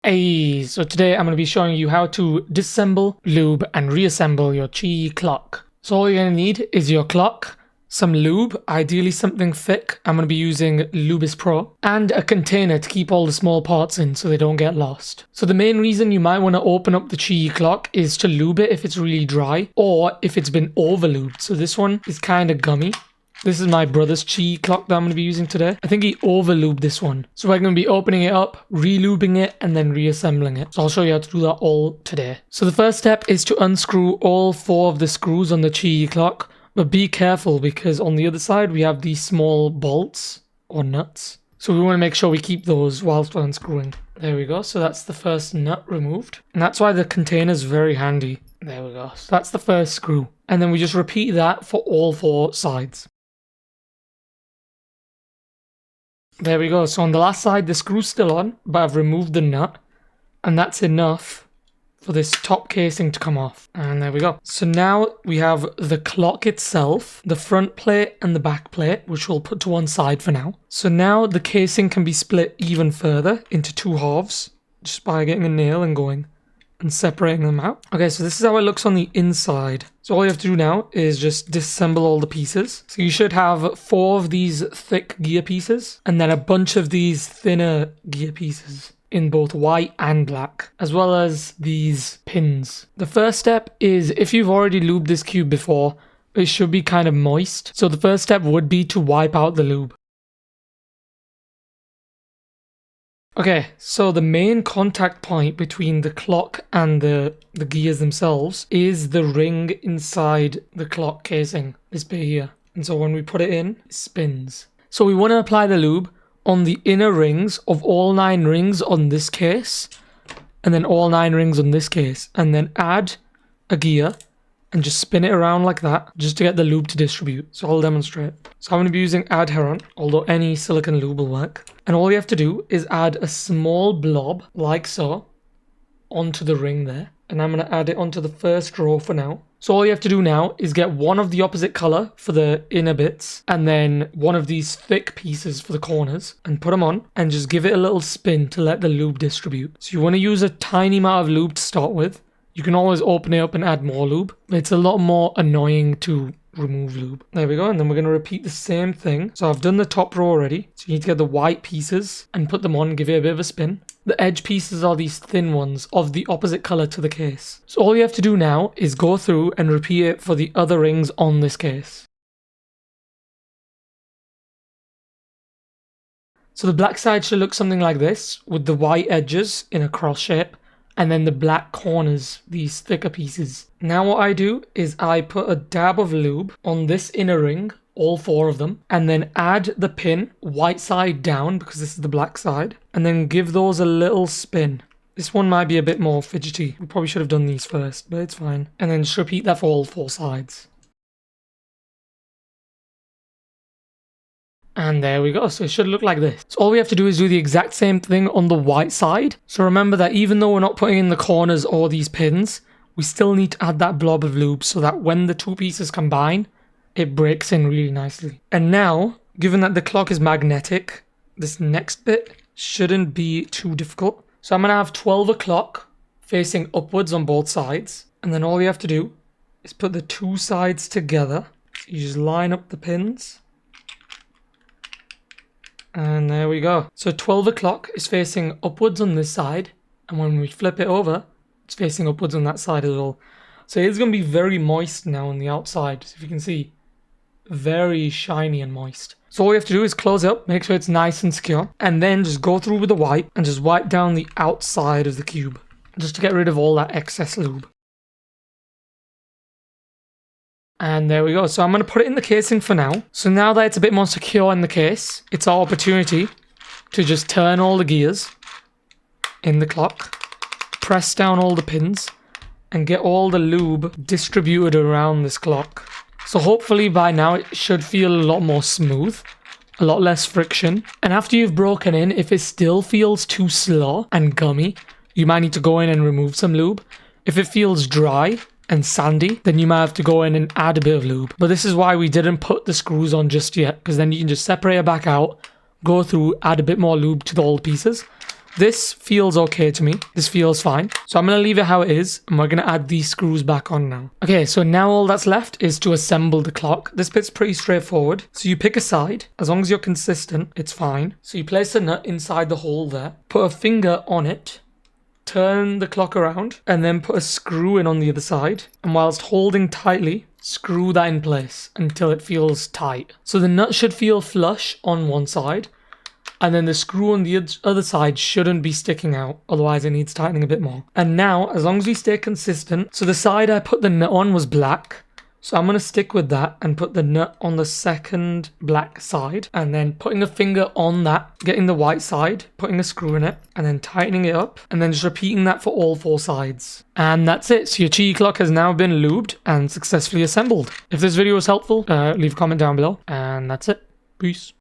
Hey, so today I'm going to be showing you how to disassemble, lube, and reassemble your QiYi clock. So all you're going to need is your clock, some lube, ideally something thick. I'm going to be using Lube Pro, and a container to keep all the small parts in so they don't get lost. So the main reason you might want to open up the QiYi clock is to lube it if it's really dry, or if it's been over lubed. So this one is kind of gummy. This is my brother's QiYi clock that I'm going to be using today. I think he over-lubed this one. So we're going to be opening it up, re-lubing it, and then reassembling it. So I'll show you how to do that all today. So the first step is to unscrew all 4 of the screws on the QiYi clock. But be careful because on the other side we have these small bolts or nuts. So we want to make sure we keep those whilst we're unscrewing. There we go. So that's the first nut removed. And that's why the container is very handy. There we go. So that's the first screw. And then we just repeat that for all 4 sides. There we go. So on the last side, the screw's still on, but I've removed the nut. And that's enough for this top casing to come off. And there we go. So now we have the clock itself, the front plate and the back plate, which we'll put to one side for now. So now the casing can be split even further into 2 halves, just by getting a nail and going and separating them out. Okay, so this is how it looks on the inside. So all you have to do now is just disassemble all the pieces. So you should have 4 of these thick gear pieces and then a bunch of these thinner gear pieces in both white and black, as well as these pins. The first step is, if you've already lubed this cube before, it should be kind of moist. So the first step would be to wipe out the lube. Okay, so the main contact point between the clock and the gears themselves is the ring inside the clock casing, this bit here. And so when we put it in, it spins. So we want to apply the lube on the inner rings of all 9 rings on this case, and then all 9 rings on this case, and then add a gear and just spin it around like that, just to get the lube to distribute. So I'll demonstrate. So I'm going to be using Adheron, although any silicone lube will work. And all you have to do is add a small blob, like so, onto the ring there. And I'm going to add it onto the first row for now. So all you have to do now is get one of the opposite color for the inner bits, and then one of these thick pieces for the corners, and put them on, and just give it a little spin to let the lube distribute. So you want to use a tiny amount of lube to start with. You can always open it up and add more lube. It's a lot more annoying to remove lube. There we go. And then we're going to repeat the same thing. So I've done the top row already. So you need to get the white pieces and put them on, give it a bit of a spin. The edge pieces are these thin ones of the opposite color to the case. So all you have to do now is go through and repeat it for the other rings on this case. So the black side should look something like this, with the white edges in a cross shape, and then the black corners, these thicker pieces. Now what I do is I put a dab of lube on this inner ring, all 4 of them, and then add the pin white side down, because this is the black side, and then give those a little spin. This one might be a bit more fidgety. We probably should have done these first, but it's fine. And then just repeat that for all 4 sides. And there we go. So it should look like this. So all we have to do is do the exact same thing on the white side. So remember that even though we're not putting in the corners or these pins, we still need to add that blob of lube so that when the 2 pieces combine, it breaks in really nicely. And now, given that the clock is magnetic, this next bit shouldn't be too difficult. So I'm going to have 12 o'clock facing upwards on both sides. And then all you have to do is put the 2 sides together. So you just line up the pins. And there we go. So 12 o'clock is facing upwards on this side. And when we flip it over, it's facing upwards on that side as well. So it's going to be very moist now on the outside. So if you can see, very shiny and moist. So all you have to do is close it up, make sure it's nice and secure. And then just go through with the wipe and just wipe down the outside of the cube, just to get rid of all that excess lube. And there we go. So I'm going to put it in the casing for now. So now that it's a bit more secure in the case, it's our opportunity to just turn all the gears in the clock, press down all the pins, and get all the lube distributed around this clock. So hopefully by now it should feel a lot more smooth, a lot less friction. And after you've broken in, if it still feels too slow and gummy, you might need to go in and remove some lube. If it feels dry and sandy, then you might have to go in and add a bit of lube. But this is why we didn't put the screws on just yet, because then you can just separate it back out, go through, add a bit more lube to all the pieces, This feels okay to me. This feels fine. So I'm going to leave it how it is, and we're going to add these screws back on now. Okay, so now all that's left is to assemble the clock. This bit's pretty straightforward. So you pick a side. As long as you're consistent, it's fine. So you place the nut inside the hole there, put a finger on it, turn the clock around, and then put a screw in on the other side. And whilst holding tightly, screw that in place until it feels tight. So the nut should feel flush on one side, and then the screw on the other side shouldn't be sticking out, otherwise it needs tightening a bit more. And now, as long as we stay consistent, so the side I put the nut on was black, so I'm going to stick with that and put the nut on the second black side, and then putting a finger on that, getting the white side, putting a screw in it, and then tightening it up, and then just repeating that for all 4 sides. And that's it. So your QiYi clock has now been lubed and successfully assembled. If this video was helpful, leave a comment down below, and that's it. Peace.